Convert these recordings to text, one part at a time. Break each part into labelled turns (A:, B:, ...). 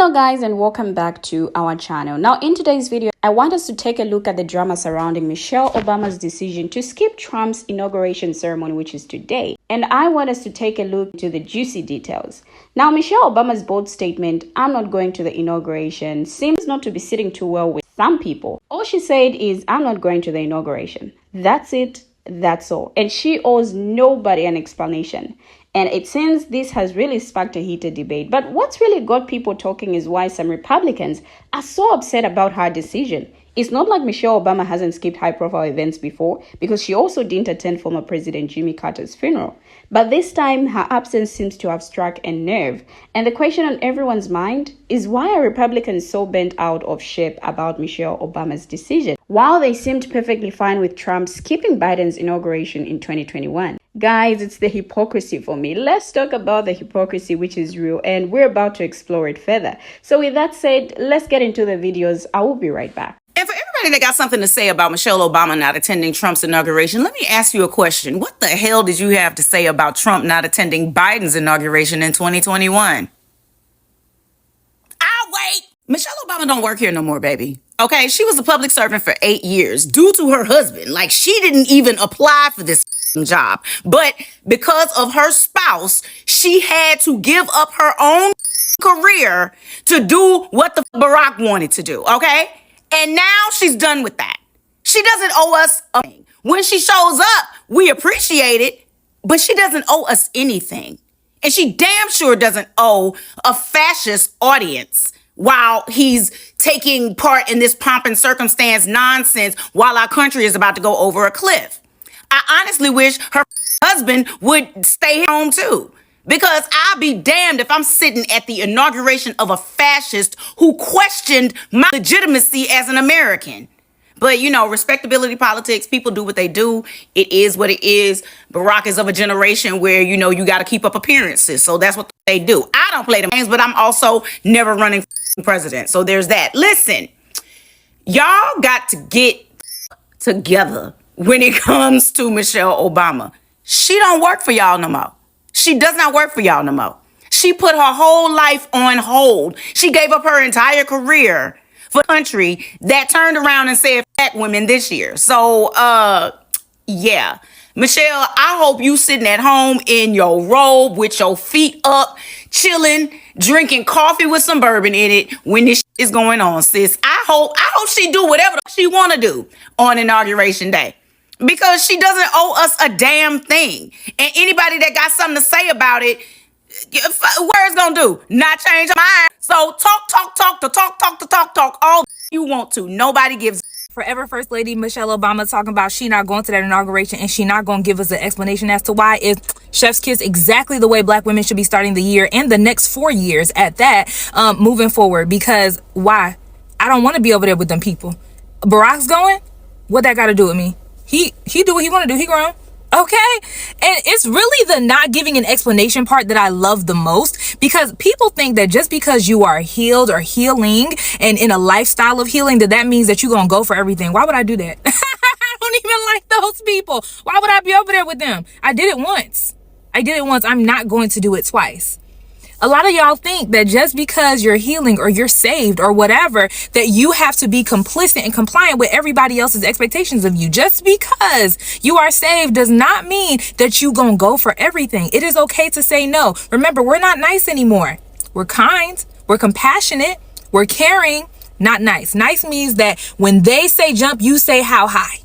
A: Hello guys, and welcome back to our channel. Now in today's video, I want us to take a look at the drama surrounding Michelle Obama's decision to skip Trump's inauguration ceremony, which is today. And I want us to take a look to the juicy details. Now Michelle Obama's bold statement, "I'm not going to the inauguration," seems not to be sitting too well with some people. All she said is, "I'm not going to the inauguration." That's it. That's all. And she owes nobody an explanation. And it seems this has really sparked a heated debate. But what's really got people talking is why some Republicans are so upset about her decision. It's not like Michelle Obama hasn't skipped high-profile events before, because she also didn't attend former President Jimmy Carter's funeral. But this time, her absence seems to have struck a nerve. And the question on everyone's mind is, why are Republicans so bent out of shape about Michelle Obama's decision, while they seemed perfectly fine with Trump skipping Biden's inauguration in 2021? Guys, it's the hypocrisy for me. Let's talk about the hypocrisy, which is real, and we're about to explore it further. So with that said, let's get into the videos. I will be right back.
B: And for everybody that got something to say about Michelle Obama not attending Trump's inauguration, let me ask you a question. What the hell did you have to say about Trump not attending Biden's inauguration in 2021? I'll wait. Michelle Obama don't work here no more, baby. Okay, she was a public servant for 8 years due to her husband. Like, she didn't even apply for this job. But because of her spouse, she had to give up her own career to do what the Barack wanted to do, okay? And now she's done with that. She doesn't owe us a thing. When she shows up, we appreciate it, but she doesn't owe us anything. And she damn sure doesn't owe a fascist audience while he's taking part in this pomp and circumstance nonsense while our country is about to go over a cliff. I honestly wish her husband would stay home too, because I'll be damned if I'm sitting at the inauguration of a fascist who questioned my legitimacy as an American. But, you know, respectability politics, people do what they do. It is what it is. Barack is of a generation where, you know, you got to keep up appearances. So that's what they do. I don't play the games, but I'm also never running for president. So there's that. Listen, y'all got to get together when it comes to Michelle Obama. She don't work for y'all no more. She does not work for y'all no more. She put her whole life on hold. She gave up her entire career for a country that turned around and said black women this year. So, yeah. Michelle, I hope you sitting at home in your robe with your feet up, chilling, drinking coffee with some bourbon in it when this is going on, sis. I hope she do whatever she want to do on Inauguration Day, because she doesn't owe us a damn thing. And anybody that got something to say about it, where it's gonna do? Not change her mind. So talk all you want to. Nobody gives.
C: Forever First Lady Michelle Obama talking about she not going to that inauguration, and she not going to give us an explanation as to why. Is chef's kiss exactly the way black women should be starting the year and the next 4 years at that, moving forward. Because why? I don't want to be over there with them people. Barack's going. What that got to do with me? He do what he want to do. He grown. Okay. And it's really the not giving an explanation part that I love the most, because people think that just because you are healed or healing and in a lifestyle of healing, that means that you're going to go for everything. Why would I do that? I don't even like those people. Why would I be over there with them? I did it once. I'm not going to do it twice. A lot of y'all think that just because you're healing or you're saved or whatever, that you have to be complicit and compliant with everybody else's expectations of you. Just because you are saved does not mean that you gonna go for everything. It is okay to say no. Remember, we're not nice anymore. We're kind, we're compassionate, we're caring, not nice. Nice means that when they say jump, you say how high.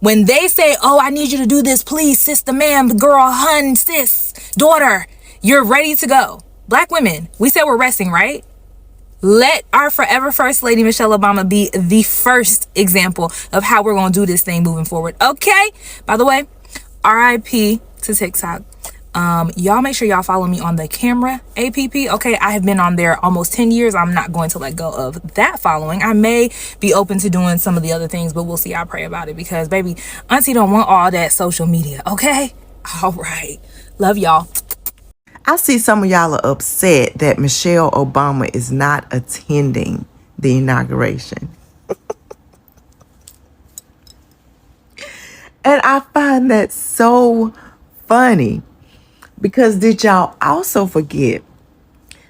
C: When they say, oh, I need you to do this, please, sister, ma'am, girl, hun, sis, daughter, you're ready to go. Black women, we said we're resting, right? Let our forever First Lady Michelle Obama be the first example of how we're going to do this thing moving forward. Okay? By the way, RIP to TikTok. Y'all make sure y'all follow me on the camera app. Okay, I have been on there almost 10 years. I'm not going to let go of that following. I may be open to doing some of the other things, but we'll see. I'll pray about it, because baby, auntie don't want all that social media. Okay? All right. Love y'all.
D: I see some of y'all are upset that Michelle Obama is not attending the inauguration. And I find that so funny, because did y'all also forget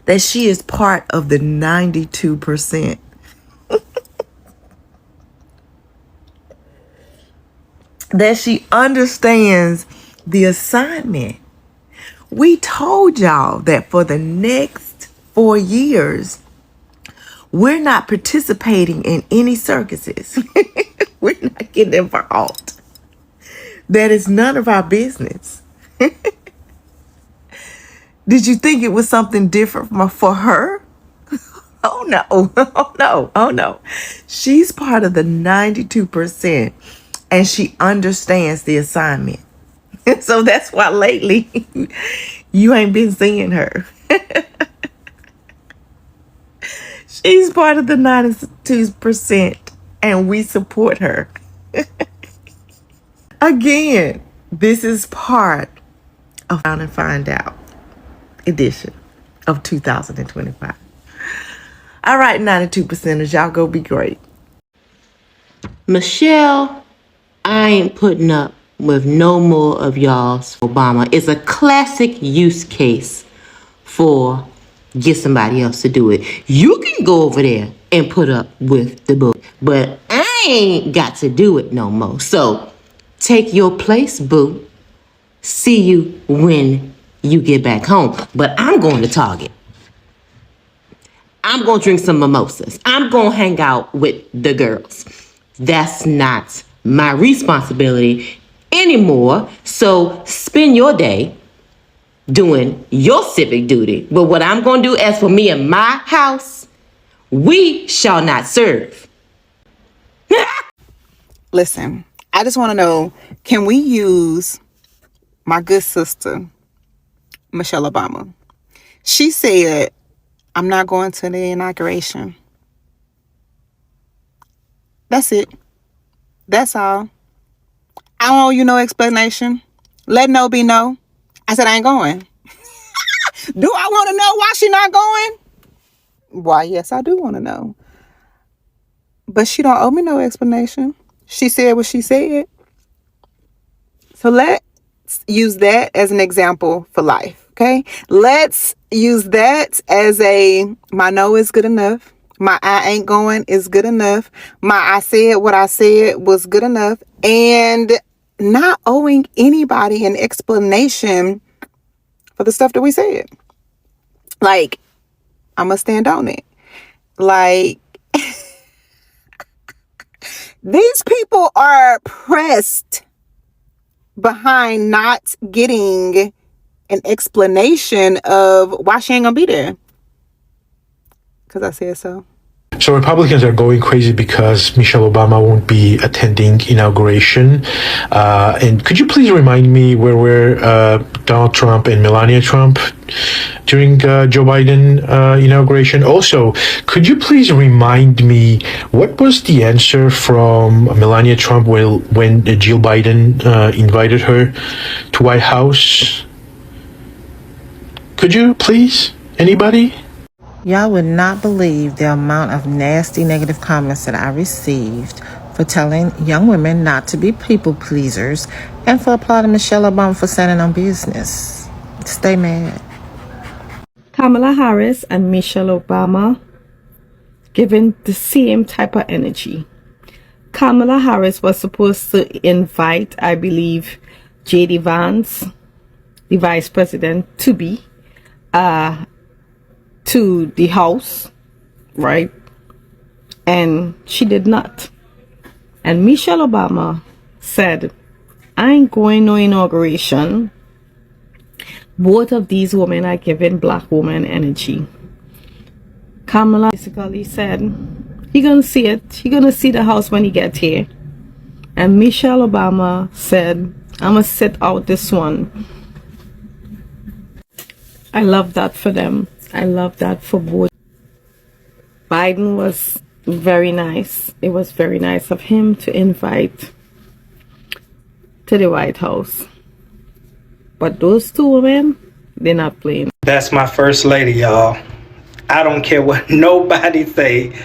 D: that she is part of the 92%. That she understands the assignment. We told y'all that for the next 4 years, we're not participating in any circuses. We're not getting involved. That is none of our business. Did you think it was something different for her? Oh no, oh no, oh no. She's part of the 92% and she understands the assignment. And so that's why lately you ain't been seeing her. She's part of the 92% and we support her. Again, this is part of Found and Find Out edition of 2025. All right, 92%ers, y'all go be great.
E: Michelle, I ain't putting up with no more of y'all's Obama. It's a classic use case for get somebody else to do it. You can go over there and put up with the book, but I ain't got to do it no more. So take your place, boo. See you when you get back home. But I'm going to Target. I'm going to drink some mimosas. I'm going to hang out with the girls. That's not my responsibility anymore. So spend your day doing your civic duty. But what I'm going to do, as for me and my house, we shall not serve.
F: Listen, I just want to know, can we use my good sister, Michelle Obama? She said, I'm not going to the inauguration. That's it. That's all. I don't owe you no explanation. Let no be no. I said I ain't going. Do I want to know why she not going? Why, yes, I do want to know. But she don't owe me no explanation. She said what she said. So let's use that as an example for life, okay? Let's use that as my no is good enough. My I ain't going is good enough. My I said what I said was good enough. And not owing anybody an explanation for the stuff that we said. Like, I'm going to stand on it. Like, these people are pressed behind not getting an explanation of why she ain't gonna be there. Because I said so.
G: So Republicans are going crazy because Michelle Obama won't be attending inauguration. And could you please remind me where were Donald Trump and Melania Trump during Joe Biden inauguration? Also, could you please remind me what was the answer from Melania Trump when Jill Biden invited her to White House? Could you please? Anybody?
D: Y'all would not believe the amount of nasty negative comments that I received for telling young women not to be people pleasers and for applauding Michelle Obama for standing on business. Stay mad.
H: Kamala Harris and Michelle Obama giving the same type of energy. Kamala Harris was supposed to invite, I believe, J.D. Vance, the vice president, to be to the House, right? And she did not. And Michelle Obama said, I ain't going no inauguration. Both of these women are giving black women energy. Kamala basically said, he gonna see it. He gonna see the House when he gets here. And Michelle Obama said, I'm gonna sit out this one. I love that for them. I love that for both. Biden was very nice. It was very nice of him to invite to the White House. But those two women, they're not playing.
I: That's my first lady, y'all. I don't care what nobody say.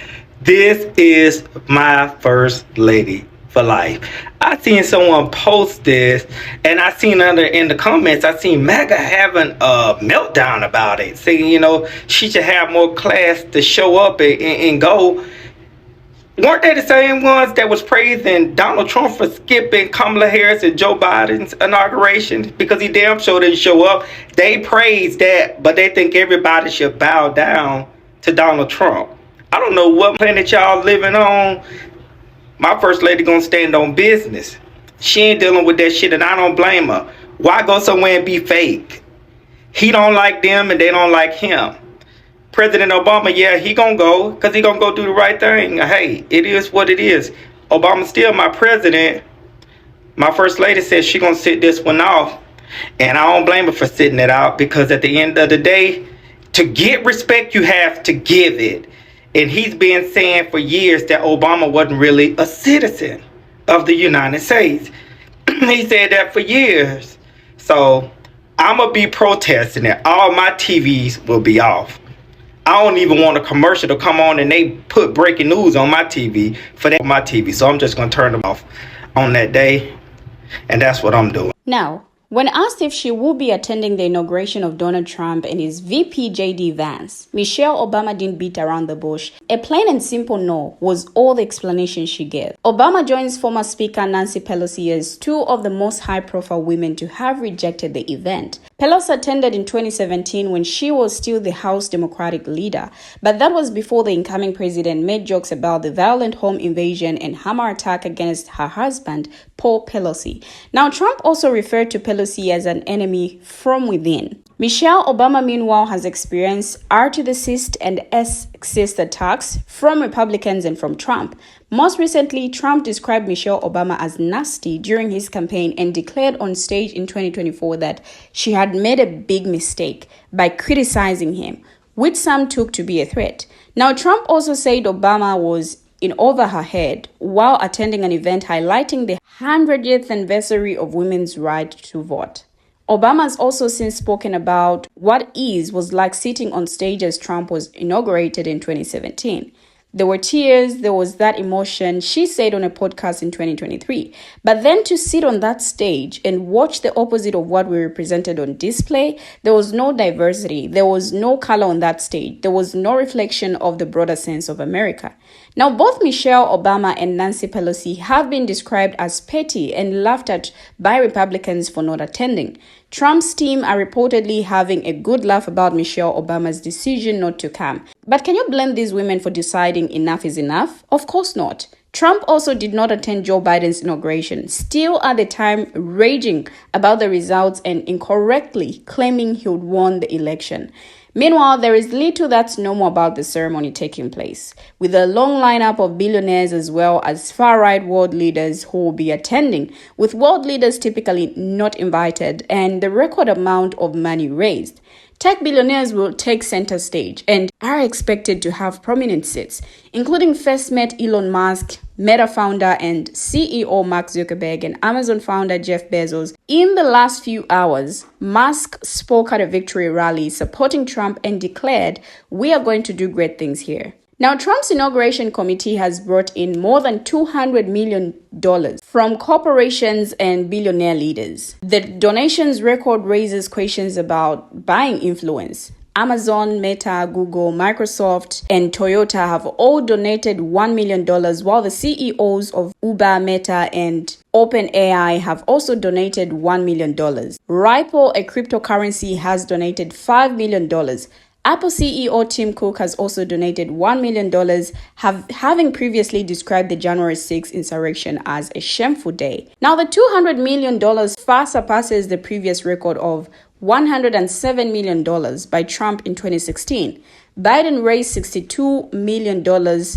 I: This is my first lady. for life. I seen someone post this, and I seen under in the comments, I seen MAGA having a meltdown about it, saying, she should have more class to show up and go. Weren't they the same ones that was praising Donald Trump for skipping Kamala Harris and Joe Biden's inauguration because he damn sure didn't show up? They praised that, but they think everybody should bow down to Donald Trump. I don't know what planet y'all living on. My first lady gonna stand on business. She ain't dealing with that shit, and I don't blame her. Why go somewhere and be fake? He don't like them, and they don't like him. President Obama, yeah, he gonna go because he gonna go do the right thing. Hey, it is what it is. Obama's still my president. My first lady said she gonna sit this one off, and I don't blame her for sitting it out, because at the end of the day, to get respect, you have to give it. And he's been saying for years that Obama wasn't really a citizen of the United States. He said that for years. So I'm gonna be protesting it. All my TVs will be off. I don't even want a commercial to come on and they put breaking news on my TV for that on my TV. So I'm just going to turn them off on that day. And that's what I'm doing.
A: Now, when asked if she will be attending the inauguration of Donald Trump and his VP J.D. Vance, Michelle Obama didn't beat around the bush. A plain and simple no was all the explanation she gave. Obama joins former Speaker Nancy Pelosi as two of the most high-profile women to have rejected the event. Pelosi attended in 2017 when she was still the House Democratic leader, but that was before the incoming president made jokes about the violent home invasion and hammer attack against her husband, Paul Pelosi. Now, Trump also referred to Pelosi as an enemy from within. Michelle Obama, meanwhile, has experienced R to the cyst and S cyst attacks from Republicans and from Trump. Most recently, Trump described Michelle Obama as nasty during his campaign and declared on stage in 2024 that she had made a big mistake by criticizing him, which some took to be a threat. Now, Trump also said Obama was in over her head while attending an event highlighting the 100th anniversary of women's right to vote. Obama has also since spoken about what was like sitting on stage as Trump was inaugurated in 2017. There were tears, there was that emotion, she said on a podcast in 2023. But then to sit on that stage and watch the opposite of what we represented on display, there was no diversity, there was no color on that stage, there was no reflection of the broader sense of America. Now, both Michelle Obama and Nancy Pelosi have been described as petty and laughed at by Republicans for not attending. Trump's team are reportedly having a good laugh about Michelle Obama's decision not to come. But can you blame these women for deciding enough is enough? Of course not. Trump also did not attend Joe Biden's inauguration, still at the time raging about the results and incorrectly claiming he would won the election. Meanwhile, there is little that's normal about the ceremony taking place, with a long lineup of billionaires as well as far-right world leaders who will be attending, with world leaders typically not invited, and the record amount of money raised. Tech billionaires will take center stage and are expected to have prominent seats, including first met Elon Musk, Meta founder and CEO Mark Zuckerberg, and Amazon founder Jeff Bezos. In the last few hours, Musk spoke at a victory rally supporting Trump and declared, "We are going to do great things here." Now, Trump's inauguration committee has brought in more than $200 million from corporations and billionaire leaders. The donations record raises questions about buying influence. Amazon, Meta, Google, Microsoft, and Toyota have all donated $1 million, while the CEOs of Uber, Meta, and OpenAI have also donated $1 million. Ripple, a cryptocurrency, has donated $5 million. Apple CEO Tim Cook has also donated $1 million, having previously described the January 6th insurrection as a shameful day. Now, the $200 million far surpasses the previous record of $107 million by Trump in 2016. Biden raised $62 million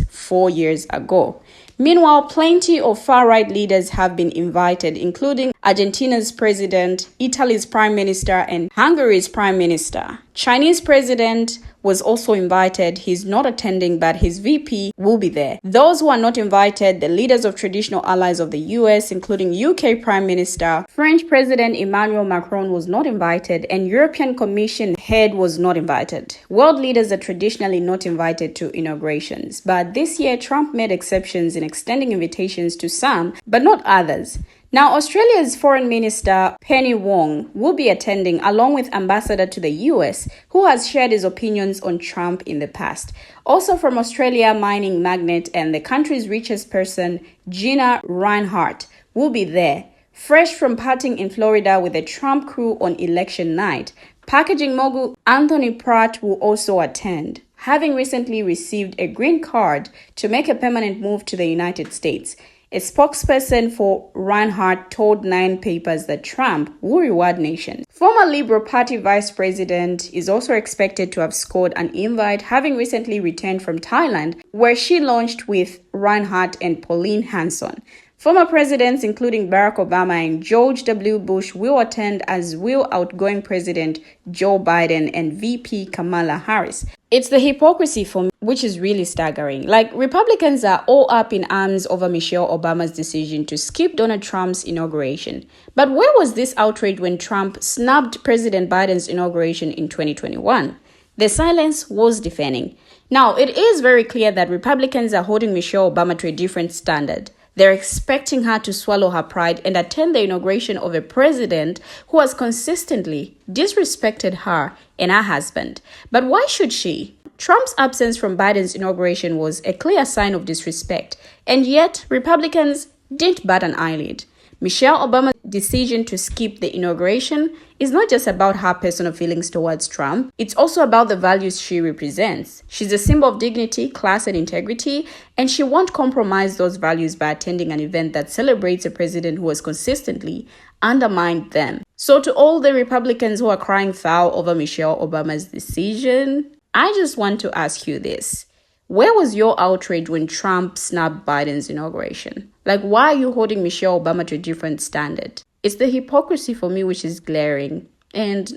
A: 4 years ago. Meanwhile, plenty of far-right leaders have been invited, including Argentina's president, Italy's prime minister, and Hungary's prime minister. Chinese President was also invited. He's not attending, but his VP will be there. Those who are not invited, the leaders of traditional allies of the US, including UK Prime Minister, French President Emmanuel Macron was not invited, and European Commission head was not invited. World leaders are traditionally not invited to inaugurations, but this year Trump made exceptions in extending invitations to some, but not others. Now, Australia's Foreign Minister Penny Wong will be attending along with Ambassador to the US, who has shared his opinions on Trump in the past. Also from Australia, mining magnate and the country's richest person, Gina Rinehart, will be there. Fresh from partying in Florida with the Trump crew on election night, packaging mogul Anthony Pratt will also attend, having recently received a green card to make a permanent move to the United States. A spokesperson for Reinhardt told 9 Papers that Trump will reward nations. Former Liberal Party Vice President is also expected to have scored an invite, having recently returned from Thailand, where she launched with Reinhardt and Pauline Hanson. Former presidents, including Barack Obama and George W. Bush, will attend, as will outgoing President Joe Biden and VP Kamala Harris. It's the hypocrisy for me which is really staggering. Like, Republicans are all up in arms over Michelle Obama's decision to skip Donald Trump's inauguration. But where was this outrage when Trump snubbed President Biden's inauguration in 2021? The silence was deafening. Now, it is very clear that Republicans are holding Michelle Obama to a different standard. They're expecting her to swallow her pride and attend the inauguration of a president who has consistently disrespected her and her husband. But why should she? Trump's absence from Biden's inauguration was a clear sign of disrespect, and yet Republicans didn't bat an eyelid. Michelle Obama's decision to skip the inauguration is not just about her personal feelings towards Trump, it's also about the values she represents. She's a symbol of dignity, class, and integrity, and she won't compromise those values by attending an event that celebrates a president who has consistently undermined them. So to all the Republicans who are crying foul over Michelle Obama's decision, I just want to ask you this. Where was your outrage when Trump snubbed Biden's inauguration? Like, why are you holding Michelle Obama to a different standard? It's the hypocrisy for me which is glaring. And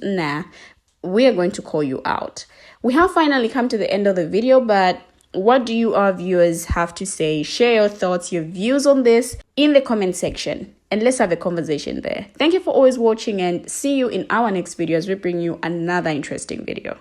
A: we are going to call you out. We have finally come to the end of the video, but what do you, our viewers, have to say? Share your thoughts, your views on this in the comment section, and let's have a conversation there. Thank you for always watching, and see you in our next video as we bring you another interesting video.